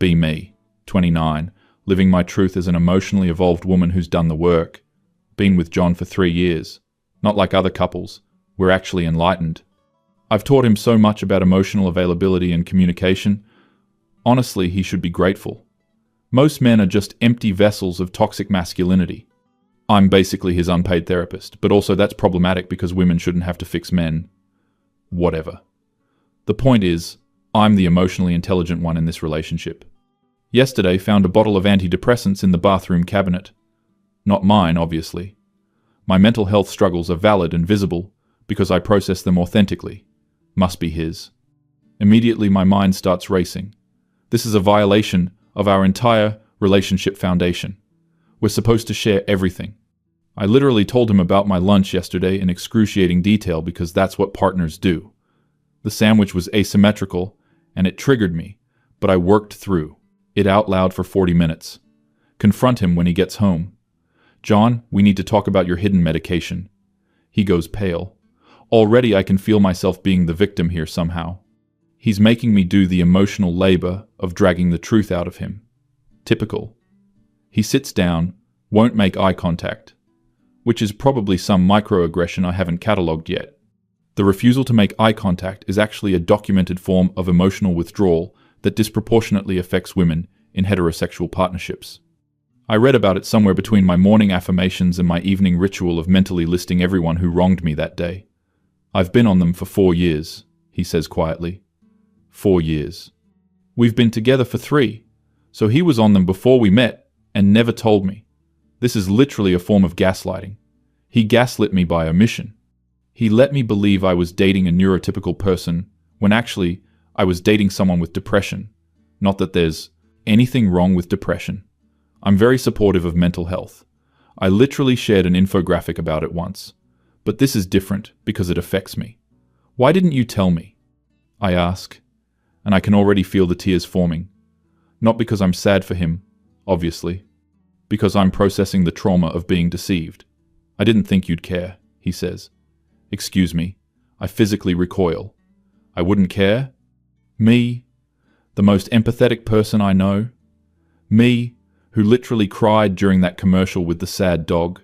Be me, 29, living my truth as an emotionally evolved woman who's done the work. Been with John for 3 years. Not like other couples. We're actually enlightened. I've taught him so much about emotional availability and communication. Honestly, he should be grateful. Most men are just empty vessels of toxic masculinity. I'm basically his unpaid therapist, but also that's problematic because women shouldn't have to fix men. Whatever. The point is, I'm the emotionally intelligent one in this relationship. Yesterday, found a bottle of antidepressants in the bathroom cabinet. Not mine, obviously. My mental health struggles are valid and visible because I process them authentically. Must be his. Immediately my mind starts racing. This is a violation of our entire relationship foundation. We're supposed to share everything. I literally told him about my lunch yesterday in excruciating detail because that's what partners do. The sandwich was asymmetrical and it triggered me, but I worked through it out loud for 40 minutes. Confront him when he gets home. John, we need to talk about your hidden medication. He goes pale. Already I can feel myself being the victim here somehow. He's making me do the emotional labor of dragging the truth out of him. Typical. He sits down, won't make eye contact, which is probably some microaggression I haven't catalogued yet. The refusal to make eye contact is actually a documented form of emotional withdrawal that disproportionately affects women in heterosexual partnerships. I read about it somewhere between my morning affirmations and my evening ritual of mentally listing everyone who wronged me that day. I've been on them for 4 years, he says quietly. 4 years. We've been together for 3, so he was on them before we met and never told me. This is literally a form of gaslighting. He gaslit me by omission. He let me believe I was dating a neurotypical person when actually I was dating someone with depression. Not that there's anything wrong with depression. I'm very supportive of mental health. I literally shared an infographic about it once. But this is different because it affects me. Why didn't you tell me? I ask, and I can already feel the tears forming. Not because I'm sad for him, obviously. Because I'm processing the trauma of being deceived. I didn't think you'd care, he says. Excuse me, I physically recoil. I wouldn't care? Me, the most empathetic person I know? Me, who literally cried during that commercial with the sad dog?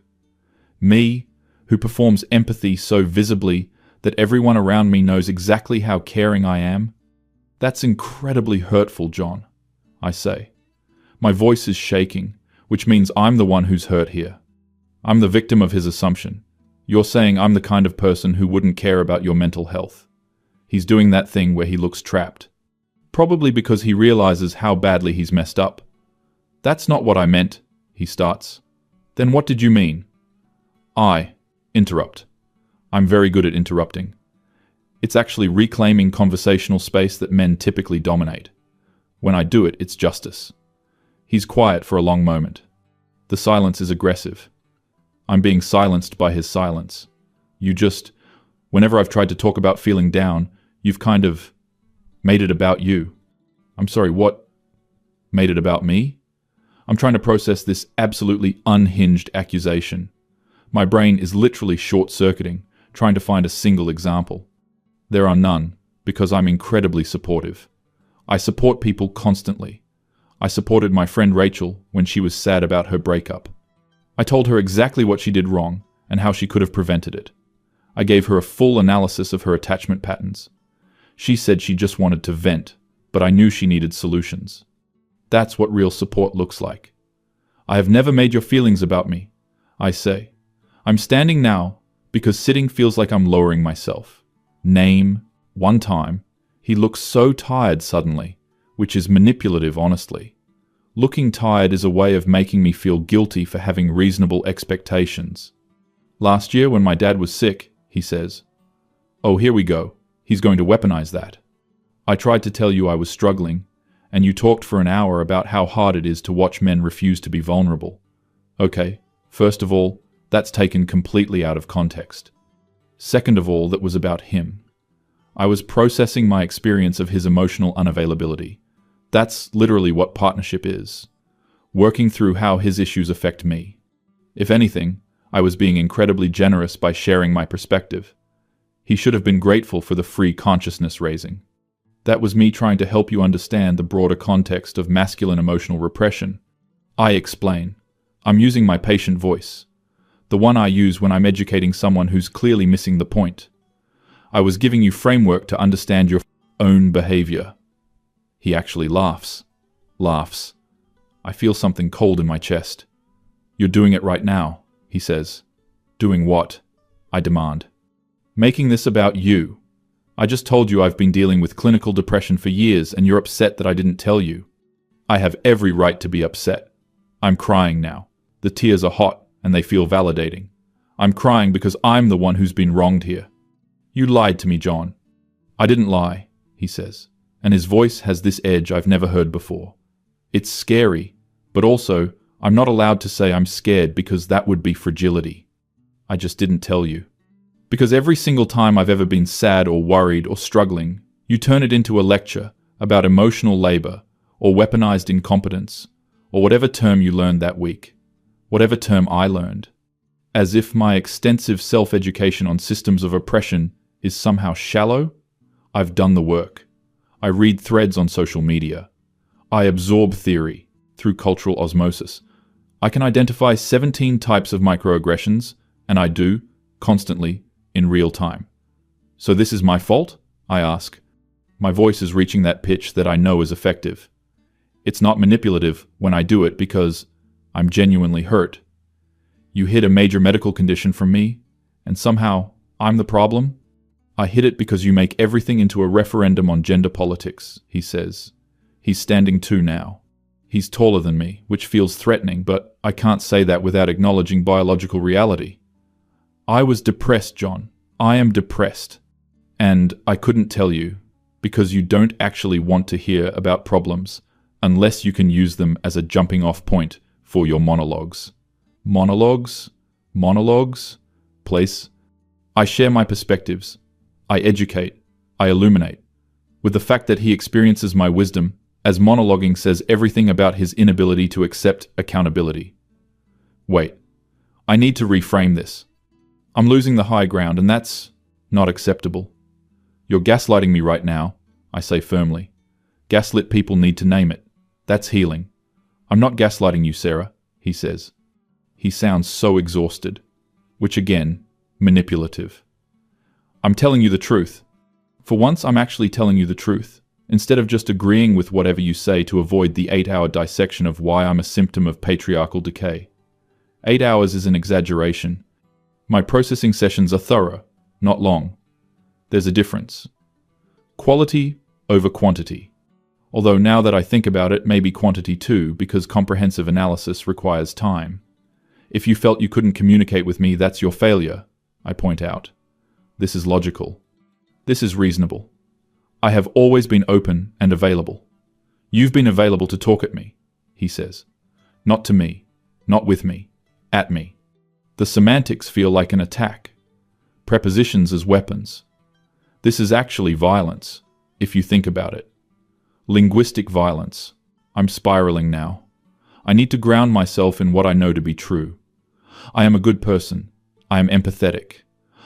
Me, who performs empathy so visibly that everyone around me knows exactly how caring I am? That's incredibly hurtful, John, I say. My voice is shaking, which means I'm the one who's hurt here. I'm the victim of his assumption. You're saying I'm the kind of person who wouldn't care about your mental health. He's doing that thing where he looks trapped. Probably because he realizes how badly he's messed up. That's not what I meant, he starts. Then what did you mean? Interrupt. I'm very good at interrupting. It's actually reclaiming conversational space that men typically dominate. When I do it, it's justice. He's quiet for a long moment. The silence is aggressive. I'm being silenced by his silence. Whenever I've tried to talk about feeling down, you've kind of made it about you. I'm sorry, what? Made it about me? I'm trying to process this absolutely unhinged accusation. My brain is literally short-circuiting, trying to find a single example. There are none, because I'm incredibly supportive. I support people constantly. I supported my friend Rachel when she was sad about her breakup. I told her exactly what she did wrong and how she could have prevented it. I gave her a full analysis of her attachment patterns. She said she just wanted to vent, but I knew she needed solutions. That's what real support looks like. I have never made your feelings about me, I say. I'm standing now because sitting feels like I'm lowering myself. One time, he looks so tired suddenly, which is manipulative, honestly. Looking tired is a way of making me feel guilty for having reasonable expectations. Last year when my dad was sick, he says, "Oh, here we go. He's going to weaponize that. I tried to tell you I was struggling, and you talked for an hour about how hard it is to watch men refuse to be vulnerable. Okay, first of all, that's taken completely out of context. Second of all, that was about him. I was processing my experience of his emotional unavailability. That's literally what partnership is. Working through how his issues affect me. If anything, I was being incredibly generous by sharing my perspective. He should have been grateful for the free consciousness raising. That was me trying to help you understand the broader context of masculine emotional repression. I explain. I'm using my patient voice, the one I use when I'm educating someone who's clearly missing the point. I was giving you framework to understand your own behavior. He actually laughs. Laughs. I feel something cold in my chest. You're doing it right now, he says. Doing what? I demand. Making this about you. I just told you I've been dealing with clinical depression for years and you're upset that I didn't tell you. I have every right to be upset. I'm crying now. The tears are hot and they feel validating. I'm crying because I'm the one who's been wronged here. You lied to me, John. I didn't lie, he says, and his voice has this edge I've never heard before. It's scary, but also I'm not allowed to say I'm scared because that would be fragility. I just didn't tell you. Because every single time I've ever been sad or worried or struggling, you turn it into a lecture about emotional labor or weaponized incompetence or whatever term you learned that week, whatever term I learned, as if my extensive self-education on systems of oppression is somehow shallow. I've done the work. I read threads on social media. I absorb theory through cultural osmosis. I can identify 17 types of microaggressions, and I do, constantly, in real time. So this is my fault? I ask. My voice is reaching that pitch that I know is effective. It's not manipulative when I do it because I'm genuinely hurt. You hid a major medical condition from me, and somehow I'm the problem? I hid it because you make everything into a referendum on gender politics, he says. He's standing too now. He's taller than me, which feels threatening, but I can't say that without acknowledging biological reality. I was depressed, John. I am depressed. And I couldn't tell you, because you don't actually want to hear about problems unless you can use them as a jumping-off point for your monologues. Monologues? Monologues? Place? I share my perspectives. I educate. I illuminate. With the fact that he experiences my wisdom, as monologuing says everything about his inability to accept accountability. Wait. I need to reframe this. I'm losing the high ground, and that's not acceptable. You're gaslighting me right now, I say firmly. Gaslit people need to name it. That's healing. I'm not gaslighting you, Sarah, he says. He sounds so exhausted, which again, manipulative. I'm telling you the truth. For once, I'm actually telling you the truth, instead of just agreeing with whatever you say to avoid the 8-hour dissection of why I'm a symptom of patriarchal decay. 8 hours is an exaggeration. My processing sessions are thorough, not long. There's a difference. Quality over quantity. Although now that I think about it, maybe quantity too, because comprehensive analysis requires time. If you felt you couldn't communicate with me, that's your failure, I point out. This is logical. This is reasonable. I have always been open and available. You've been available to talk at me, he says. Not to me, not with me, at me. The semantics feel like an attack. Prepositions as weapons. This is actually violence, if you think about it. Linguistic violence. I'm spiraling now. I need to ground myself in what I know to be true. I am a good person. I am empathetic.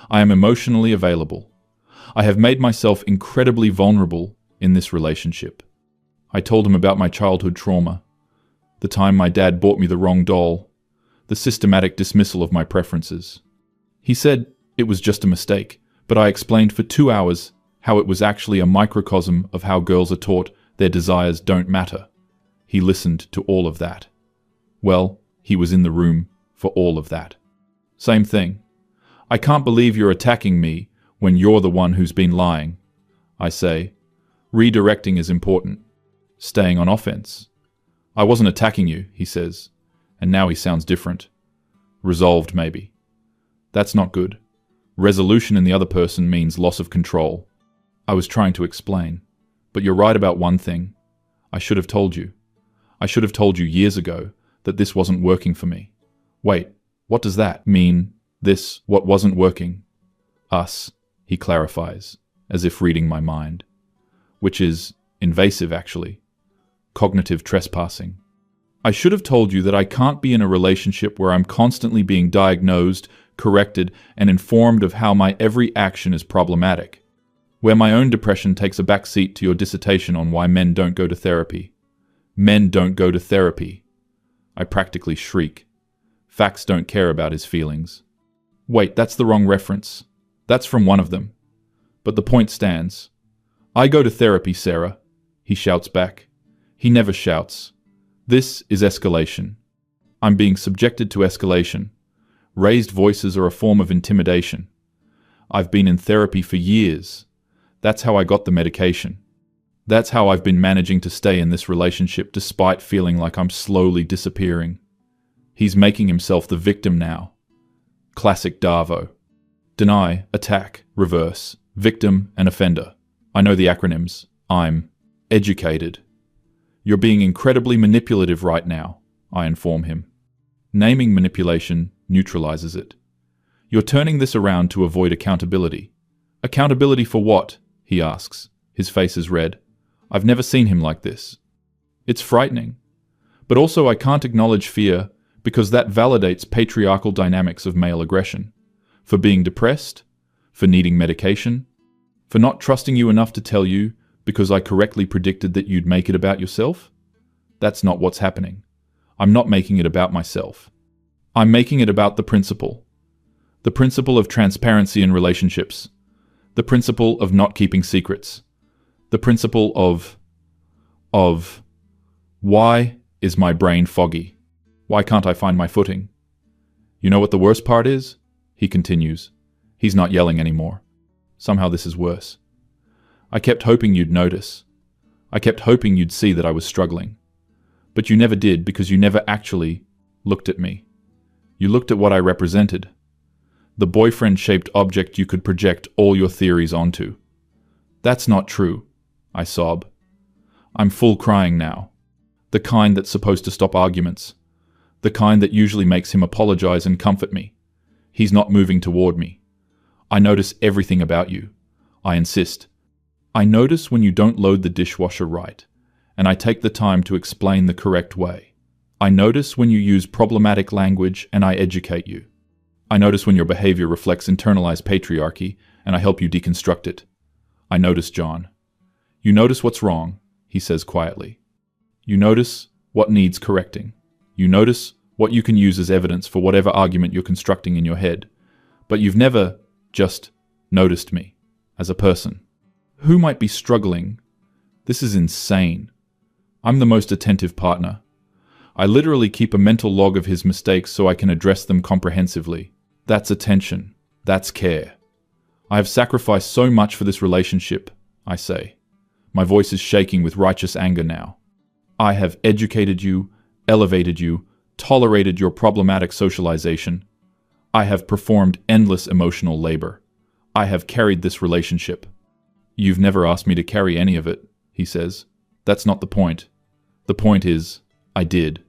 I am emotionally available. I have made myself incredibly vulnerable in this relationship. I told him about my childhood trauma, the time my dad bought me the wrong doll, the systematic dismissal of my preferences. He said it was just a mistake, but I explained for 2 hours how it was actually a microcosm of how girls are taught their desires don't matter. He listened to all of that. Well, he was in the room for all of that. Same thing. I can't believe you're attacking me when you're the one who's been lying. I say, redirecting is important. Staying on offense. I wasn't attacking you, he says, and now he sounds different. Resolved, maybe. That's not good. Resolution in the other person means loss of control. I was trying to explain. But you're right about one thing. I should have told you. I should have told you years ago that this wasn't working for me. Wait, what does that mean? This, what wasn't working? Us, he clarifies, as if reading my mind. Which is invasive, actually. Cognitive trespassing. I should have told you that I can't be in a relationship where I'm constantly being diagnosed, corrected, and informed of how my every action is problematic. where my own depression takes a back seat to your dissertation on why men don't go to therapy. Men don't go to therapy. I practically shriek. Facts don't care about his feelings. Wait, that's the wrong reference. That's from one of them. But the point stands. I go to therapy, Sarah, he shouts back. He never shouts. This is escalation. I'm being subjected to escalation. Raised voices are a form of intimidation. I've been in therapy for years. That's how I got the medication. That's how I've been managing to stay in this relationship despite feeling like I'm slowly disappearing. He's making himself the victim now. Classic Darvo. Deny, attack, reverse, victim, and offender. I know the acronyms. I'm educated. You're being incredibly manipulative right now, I inform him. Naming manipulation neutralizes it. You're turning this around to avoid accountability. Accountability for what? He asks. His face is red. I've never seen him like this. It's frightening. But also I can't acknowledge fear because that validates patriarchal dynamics of male aggression. For being depressed, for needing medication, for not trusting you enough to tell you because I correctly predicted that you'd make it about yourself? That's not what's happening. I'm not making it about myself. I'm making it about the principle. The principle of transparency in relationships. The principle of not keeping secrets. The principle of why is my brain foggy? Why can't I find my footing? You know what the worst part is? He continues. He's not yelling anymore. Somehow this is worse. I kept hoping you'd notice. I kept hoping you'd see that I was struggling. But you never did because you never actually looked at me. You looked at what I represented. The boyfriend-shaped object you could project all your theories onto. That's not true, I sob. I'm full crying now. The kind that's supposed to stop arguments. The kind that usually makes him apologize and comfort me. He's not moving toward me. I notice everything about you. I insist. I notice when you don't load the dishwasher right, and I take the time to explain the correct way. I notice when you use problematic language and I educate you. I notice when your behavior reflects internalized patriarchy and I help you deconstruct it. I notice, John. You notice what's wrong, he says quietly. You notice what needs correcting. You notice what you can use as evidence for whatever argument you're constructing in your head. But you've never just noticed me as a person. Who might be struggling? This is insane. I'm the most attentive partner. I literally keep a mental log of his mistakes so I can address them comprehensively. That's attention. That's care. I have sacrificed so much for this relationship, I say. My voice is shaking with righteous anger now. I have educated you, elevated you, tolerated your problematic socialization. I have performed endless emotional labor. I have carried this relationship. You've never asked me to carry any of it, he says. That's not the point. The point is, I did.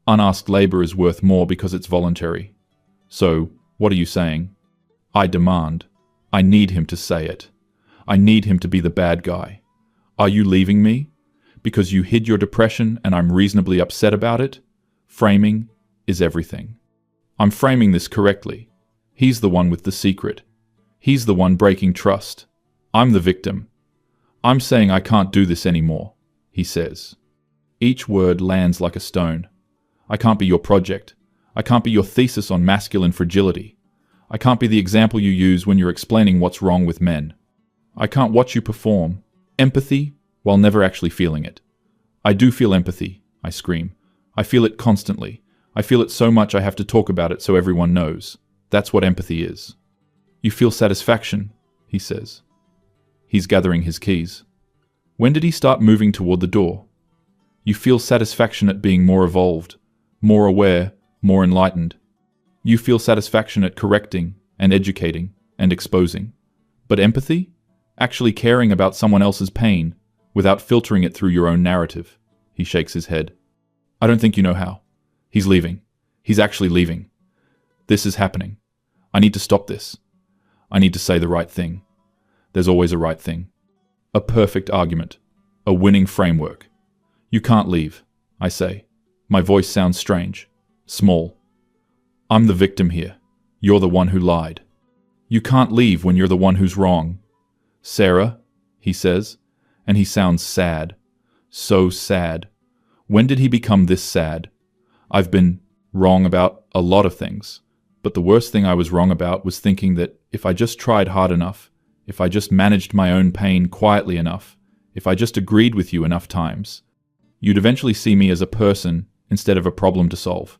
Unasked labor is worth more because it's voluntary. So, what are you saying? I demand. I need him to say it. I need him to be the bad guy. Are you leaving me? Because you hid your depression and I'm reasonably upset about it? Framing is everything. I'm framing this correctly. He's the one with the secret. He's the one breaking trust. I'm the victim. I'm saying I can't do this anymore, he says. Each word lands like a stone. I can't be your project. I can't be your thesis on masculine fragility. I can't be the example you use when you're explaining what's wrong with men. I can't watch you perform empathy while never actually feeling it. I do feel empathy, I scream. I feel it constantly. I feel it so much I have to talk about it so everyone knows. That's what empathy is. You feel satisfaction, he says. He's gathering his keys. When did he start moving toward the door? You feel satisfaction at being more evolved, more aware, more enlightened. You feel satisfaction at correcting and educating and exposing. But empathy? Actually caring about someone else's pain without filtering it through your own narrative. He shakes his head. I don't think you know how. He's leaving. He's actually leaving. This is happening. I need to stop this. I need to say the right thing. There's always a right thing. A perfect argument. A winning framework. You can't leave, I say. My voice sounds strange. Small. I'm the victim here. You're the one who lied. You can't leave when you're the one who's wrong. Sarah, he says, and he sounds sad. So sad. When did he become this sad? I've been wrong about a lot of things, but the worst thing I was wrong about was thinking that if I just tried hard enough, if I just managed my own pain quietly enough, if I just agreed with you enough times, you'd eventually see me as a person instead of a problem to solve.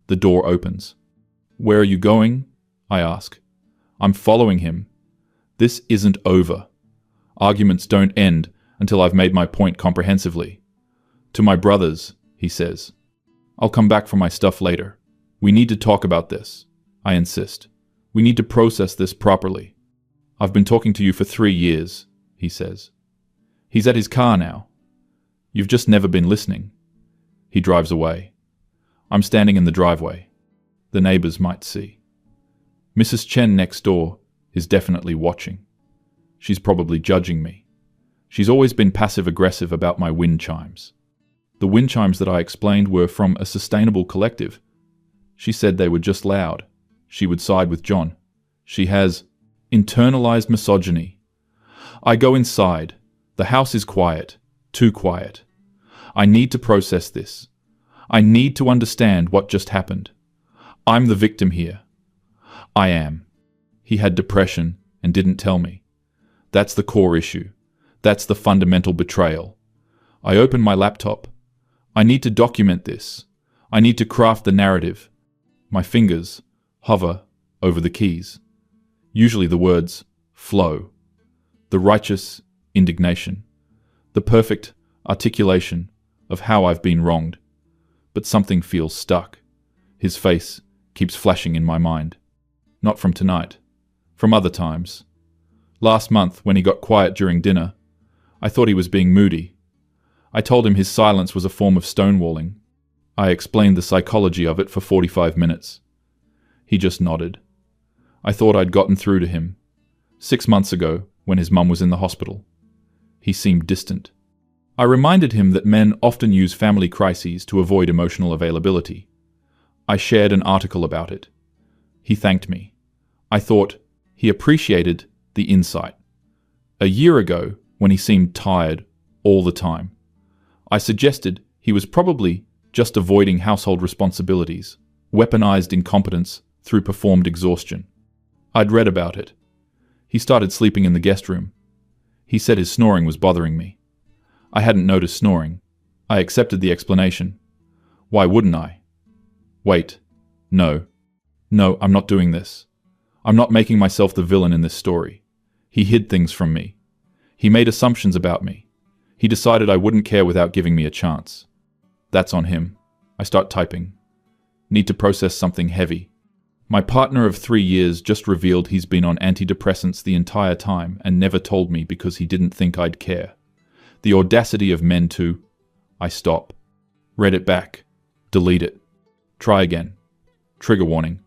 The door opens. Where are you going? I ask. I'm following him. This isn't over. Arguments don't end until I've made my point comprehensively. To my brothers, he says. I'll come back for my stuff later. We need to talk about this, I insist. We need to process this properly. I've been talking to you for 3 years, he says. He's at his car now. You've just never been listening. He drives away. I'm standing in the driveway. The neighbors might see. Mrs. Chen next door is definitely watching. She's probably judging me. She's always been passive-aggressive about my wind chimes. The wind chimes that I explained were from a sustainable collective. She said they were just loud. She would side with John. She has internalized misogyny. I go inside. The house is quiet. Too quiet. I need to process this. I need to understand what just happened. I'm the victim here. I am. He had depression and didn't tell me. That's the core issue. That's the fundamental betrayal. I open my laptop. I need to document this. I need to craft the narrative. My fingers hover over the keys. Usually the words flow. The righteous indignation. The perfect articulation of how I've been wronged. But something feels stuck. His face keeps flashing in my mind. Not from tonight. From other times. Last month, when he got quiet during dinner, I thought he was being moody. I told him his silence was a form of stonewalling. I explained the psychology of it for 45 minutes. He just nodded. I thought I'd gotten through to him. 6 months ago, when his mum was in the hospital. He seemed distant. I reminded him that men often use family crises to avoid emotional availability. I shared an article about it. He thanked me. I thought he appreciated the insight. A year ago, when he seemed tired all the time, I suggested he was probably just avoiding household responsibilities, weaponized incompetence through performed exhaustion. I'd read about it. He started sleeping in the guest room. He said his snoring was bothering me. I hadn't noticed snoring. I accepted the explanation. Why wouldn't I? Wait. No. No, I'm not doing this. I'm not making myself the villain in this story. He hid things from me. He made assumptions about me. He decided I wouldn't care without giving me a chance. That's on him. I start typing. Need to process something heavy. My partner of 3 years just revealed he's been on antidepressants the entire time and never told me because he didn't think I'd care. The audacity of men to... I stop. Read it back. Delete it. Try again. Trigger warning.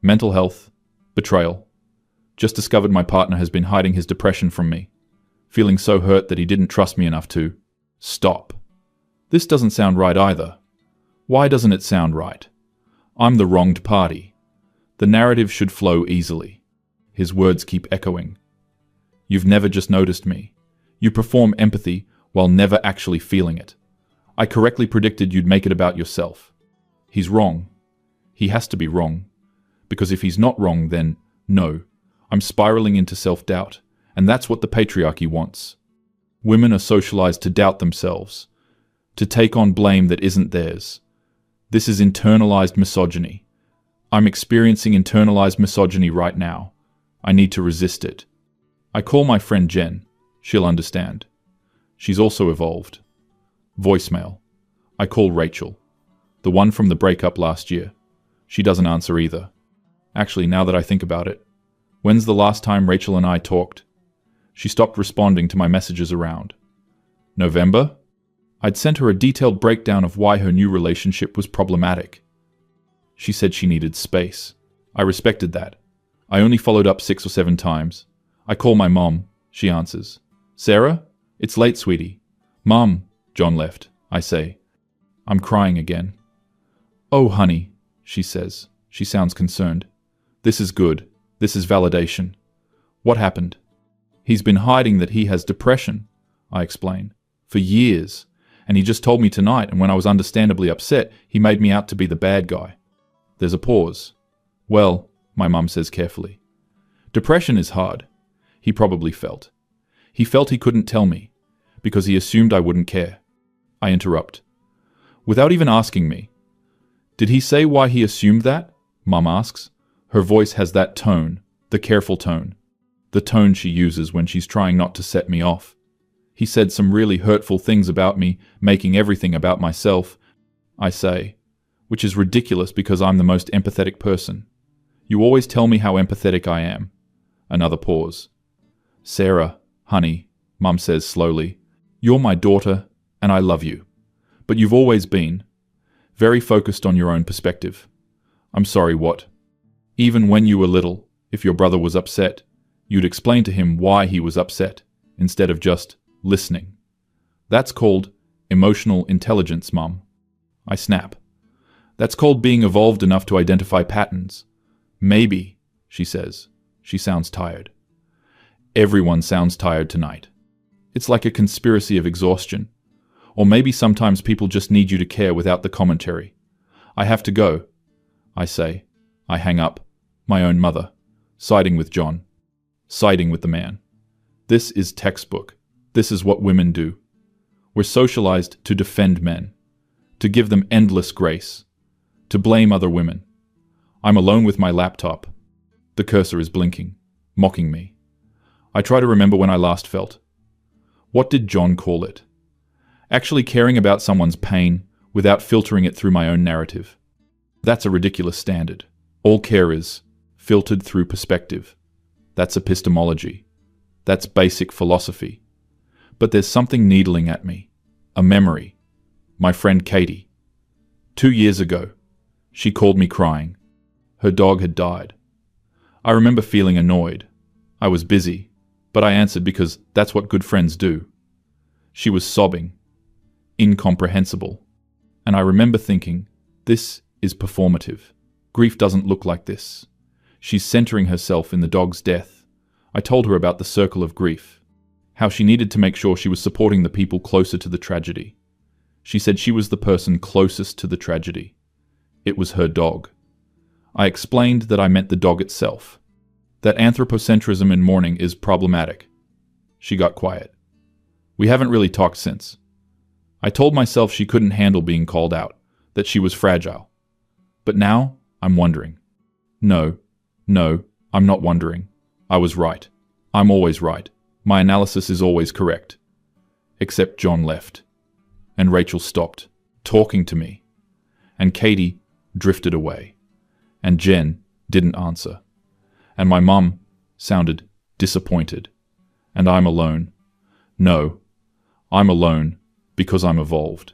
Mental health. Betrayal. Just discovered my partner has been hiding his depression from me. Feeling so hurt that he didn't trust me enough to... Stop. This doesn't sound right either. Why doesn't it sound right? I'm the wronged party. The narrative should flow easily. His words keep echoing. You've never just noticed me. You perform empathy while never actually feeling it. I correctly predicted you'd make it about yourself. He's wrong. He has to be wrong. Because if he's not wrong, then no. I'm spiraling into self-doubt, and that's what the patriarchy wants. Women are socialized to doubt themselves, to take on blame that isn't theirs. This is internalized misogyny. I'm experiencing internalized misogyny right now. I need to resist it. I call my friend Jen. She'll understand. She's also evolved. Voicemail. I call Rachel. The one from the breakup last year. She doesn't answer either. Actually, now that I think about it, when's the last time Rachel and I talked? She stopped responding to my messages around. November? I'd sent her a detailed breakdown of why her new relationship was problematic. She said she needed space. I respected that. I only followed up 6 or 7 times. I call my mom. She answers. Sarah? It's late, sweetie. Mom, John left, I say. I'm crying again. Oh, honey, she says. She sounds concerned. This is good. This is validation. What happened? He's been hiding that he has depression, I explain, for years, and he just told me tonight, and when I was understandably upset, he made me out to be the bad guy. There's a pause. Well, my mum says carefully, depression is hard. He probably felt. He felt he couldn't tell me, because he assumed I wouldn't care. I interrupt. Without even asking me. Did he say why he assumed that? Mum asks. Her voice has that tone, the careful tone. The tone she uses when she's trying not to set me off. He said some really hurtful things about me, making everything about myself, I say, which is ridiculous because I'm the most empathetic person. You always tell me how empathetic I am. Another pause. Sarah, honey, Mum says slowly, you're my daughter and I love you. But you've always been very focused on your own perspective. I'm sorry, what? Even when you were little, if your brother was upset, you'd explain to him why he was upset, instead of just listening. That's called emotional intelligence, Mum. I snap. That's called being evolved enough to identify patterns. Maybe, she says. She sounds tired. Everyone sounds tired tonight. It's like a conspiracy of exhaustion. Or maybe sometimes people just need you to care without the commentary. I have to go, I say. I hang up. My own mother. Siding with John. Siding with the man. This is textbook. This is what women do. We're socialized to defend men. To give them endless grace. To blame other women. I'm alone with my laptop. The cursor is blinking, mocking me. I try to remember when I last felt. What did John call it? Actually caring about someone's pain without filtering it through my own narrative. That's a ridiculous standard. All care is filtered through perspective. That's epistemology. That's basic philosophy. But there's something needling at me. A memory. My friend Katie. 2 years ago, she called me crying. Her dog had died. I remember feeling annoyed. I was busy, but I answered because that's what good friends do. She was sobbing. Incomprehensible. And I remember thinking, this is performative. Grief doesn't look like this. She's centering herself in the dog's death. I told her about the circle of grief, how she needed to make sure she was supporting the people closer to the tragedy. She said she was the person closest to the tragedy. It was her dog. I explained that I meant the dog itself, that anthropocentrism in mourning is problematic. She got quiet. We haven't really talked since. I told myself she couldn't handle being called out, that she was fragile. But now, I'm wondering. No, I'm not wondering. I was right. I'm always right. My analysis is always correct. Except John left. And Rachel stopped, talking to me. And Katie drifted away. And Jen didn't answer. And my mum sounded disappointed. And I'm alone. No, I'm alone because I'm evolved.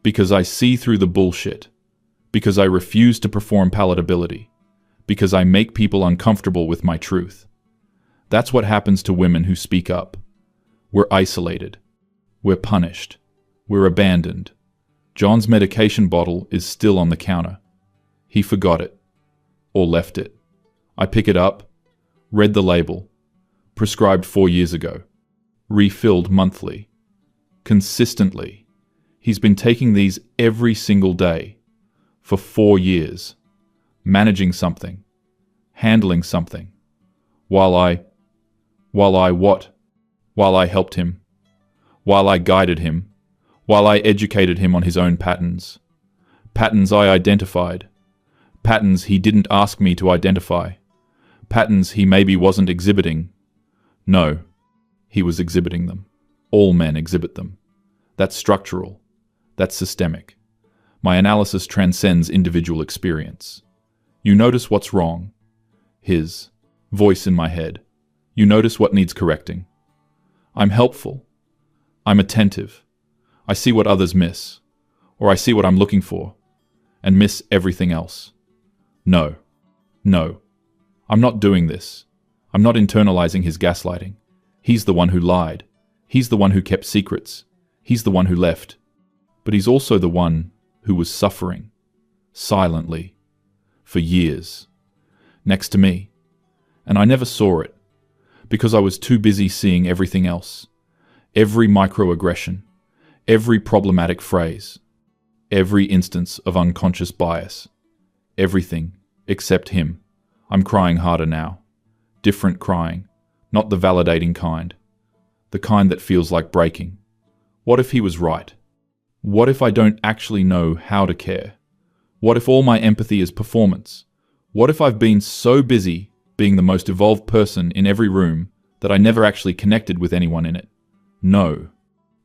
Because I see through the bullshit. Because I refuse to perform palatability. Because I make people uncomfortable with my truth. That's what happens to women who speak up. We're isolated. We're punished. We're abandoned. John's medication bottle is still on the counter. He forgot it. Or left it. I pick it up, read the label. Prescribed 4 years ago. Refilled monthly. Consistently. He's been taking these every single day. For 4 years. Managing something. Handling something. While I what? While I helped him. While I guided him. While I educated him on his own patterns. Patterns I identified. Patterns he didn't ask me to identify. Patterns he maybe wasn't exhibiting. No, he was exhibiting them. All men exhibit them. That's structural. That's systemic. My analysis transcends individual experience. You notice what's wrong. His voice in my head. You notice what needs correcting. I'm helpful. I'm attentive. I see what others miss. Or I see what I'm looking for. And miss everything else. No. I'm not doing this. I'm not internalizing his gaslighting. He's the one who lied. He's the one who kept secrets. He's the one who left. But he's also the one who was suffering. Silently. For years. Next to me. And I never saw it. because I was too busy seeing everything else. Every microaggression, every problematic phrase, every instance of unconscious bias. Everything except him. I'm crying harder now. Different crying, not the validating kind. The kind that feels like breaking. What if he was right? What if I don't actually know how to care? What if all my empathy is performance? What if I've been so busy being the most evolved person in every room that I never actually connected with anyone in it? No.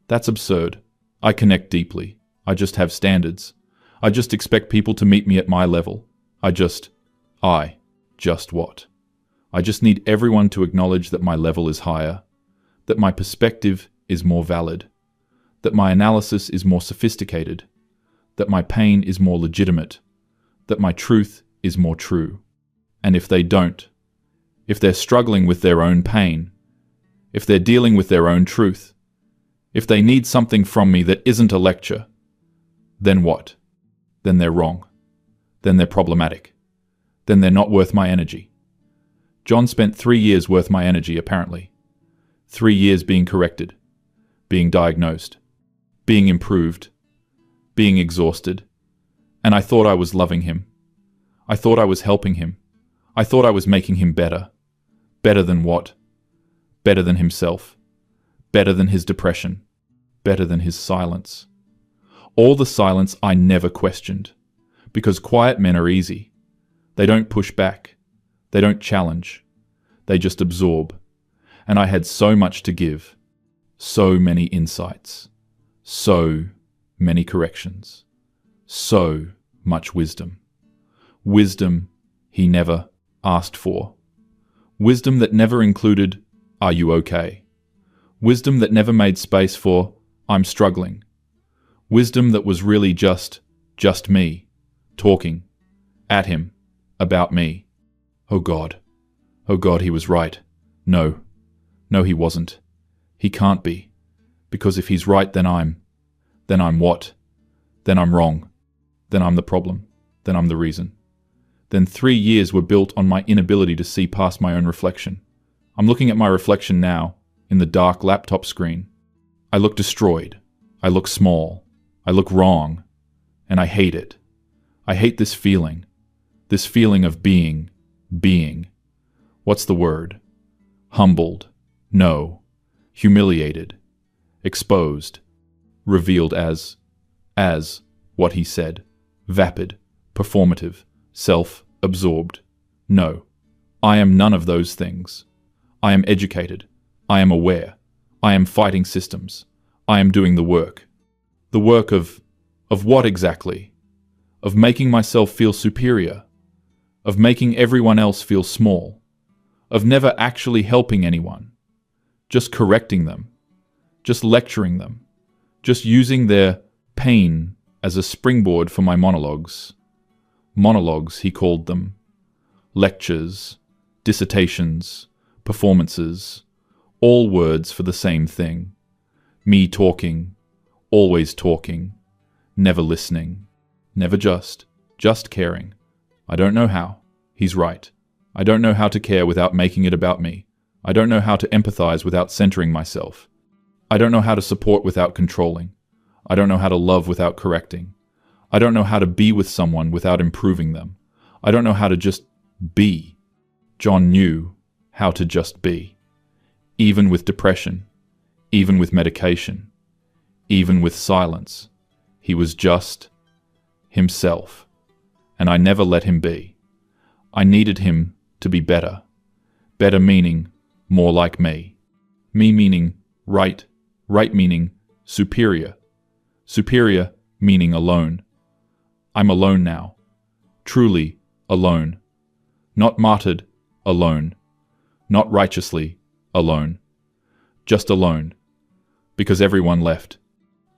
That's absurd. I connect deeply. I just have standards. I just expect people to meet me at my level. I just what? I just need everyone to acknowledge that my level is higher, that my perspective is more valid, that my analysis is more sophisticated, that my pain is more legitimate, that my truth is more true. And if they don't, if they're struggling with their own pain, if they're dealing with their own truth, if they need something from me that isn't a lecture, then what? Then they're wrong. Then they're problematic. Then they're not worth my energy. John spent 3 years worth my energy, apparently. 3 years being corrected, being diagnosed, being improved, being exhausted. And I thought I was loving him. I thought I was helping him. I thought I was making him better. Better than what? Better than himself. Better than his depression. Better than his silence. All the silence I never questioned. Because quiet men are easy. They don't push back. They don't challenge. They just absorb. And I had so much to give. So many insights. So many corrections. So much wisdom. Wisdom he never asked for. Wisdom that never included, "Are you okay?" Wisdom that never made space for, "I'm struggling." Wisdom that was really just me, talking, at him, about me. Oh God, he was right. No, he wasn't. He can't be. Because if he's right, then I'm what? Then I'm wrong. Then I'm the problem. Then I'm the reason. Then 3 years were built on my inability to see past my own reflection. I'm looking at my reflection now, in the dark laptop screen. I look destroyed. I look small. I look wrong. And I hate it. I hate this feeling of being. What's the word? Humbled. No. Humiliated. Exposed. Revealed as what he said. Vapid. Performative. Self-absorbed. No. I am none of those things. I am educated. I am aware. I am fighting systems. I am doing the work. The work of what exactly? Of making myself feel superior. Of making everyone else feel small. Of never actually helping anyone. Just correcting them. Just lecturing them. Just using their pain as a springboard for my monologues. Monologues, he called them. Lectures, dissertations, performances, all words for the same thing. Me talking, always talking, never listening, never just caring. I don't know how. He's right. I don't know how to care without making it about me. I don't know how to empathize without centering myself. I don't know how to support without controlling. I don't know how to love without correcting. I don't know how to be with someone without improving them. I don't know how to just be. John knew how to just be. Even with depression, even with medication, even with silence, he was just himself. And I never let him be. I needed him to be better. Better meaning more like me. Me meaning right. Right meaning superior. Superior meaning alone. I'm alone now. Truly alone. Not martyred, alone. Not righteously, alone. Just alone. Because everyone left.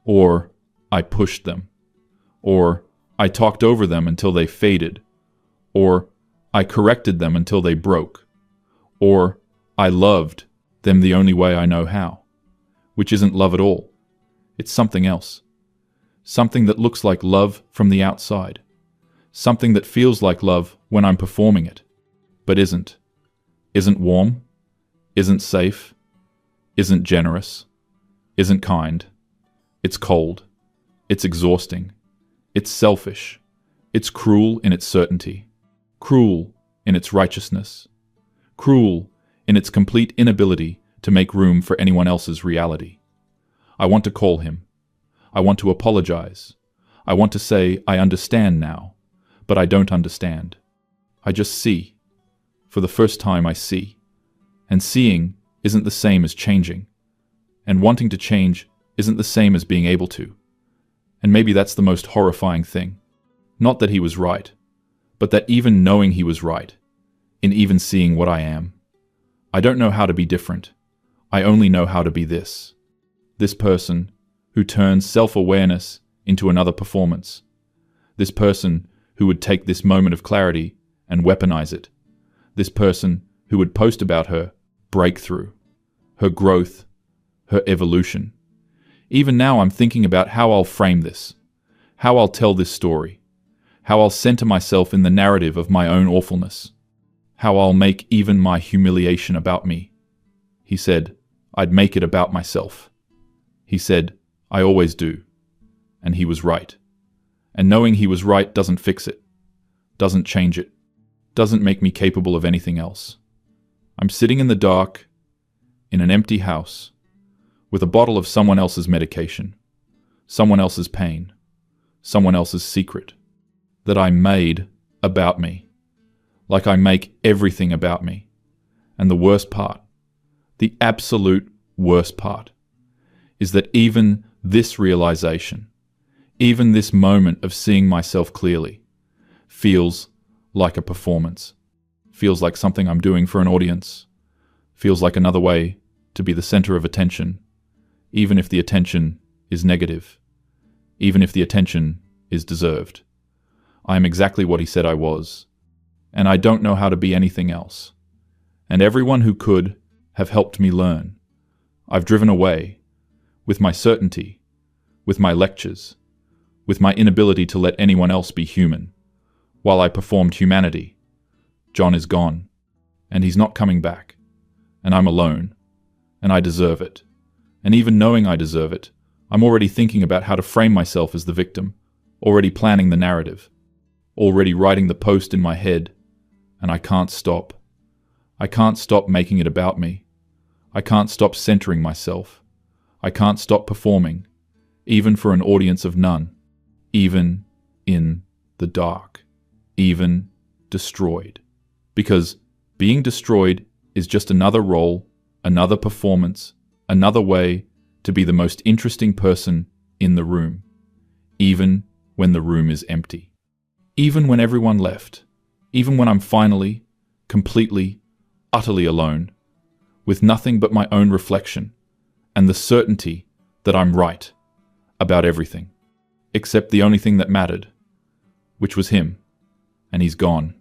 Or I pushed them. Or I talked over them until they faded. Or I corrected them until they broke. Or I loved them the only way I know how. Which isn't love at all. It's something else. Something that looks like love from the outside. Something that feels like love when I'm performing it, but isn't. Isn't warm, isn't safe, isn't generous, isn't kind. It's cold. It's exhausting. It's selfish. It's cruel in its certainty. Cruel in its righteousness. Cruel in its complete inability to make room for anyone else's reality. I want to call him. I want to apologize. I want to say, I understand now, but I don't understand. I just see. For the first time I see. And seeing isn't the same as changing. And wanting to change isn't the same as being able to. And maybe that's the most horrifying thing. Not that he was right, but that even knowing he was right, in even seeing what I am, I don't know how to be different. I only know how to be this. This person who turns self-awareness into another performance. This person who would take this moment of clarity and weaponize it. This person who would post about her breakthrough, her growth, her evolution. Even now I'm thinking about how I'll frame this, how I'll tell this story, how I'll center myself in the narrative of my own awfulness, how I'll make even my humiliation about me. He said, I'd make it about myself. He said, I always do. And he was right. And knowing he was right doesn't fix it, doesn't change it, doesn't make me capable of anything else. I'm sitting in the dark, in an empty house, with a bottle of someone else's medication, someone else's pain, someone else's secret, that I made about me, like I make everything about me. And the worst part, the absolute worst part, is that even this realization, even this moment of seeing myself clearly, feels like a performance, feels like something I'm doing for an audience, feels like another way to be the center of attention, even if the attention is negative, even if the attention is deserved. I am exactly what he said I was, and I don't know how to be anything else. And everyone who could have helped me learn, I've driven away, with my certainty, with my lectures, with my inability to let anyone else be human, while I performed humanity. John is gone, and he's not coming back, and I'm alone, and I deserve it. And even knowing I deserve it, I'm already thinking about how to frame myself as the victim, already planning the narrative, already writing the post in my head, and I can't stop. I can't stop making it about me. I can't stop centering myself. I can't stop performing, even for an audience of none, even in the dark, even destroyed. Because being destroyed is just another role, another performance, another way to be the most interesting person in the room, even when the room is empty. Even when everyone left, even when I'm finally, completely, utterly alone, with nothing but my own reflection and the certainty that I'm right about everything, except the only thing that mattered, which was him, and he's gone.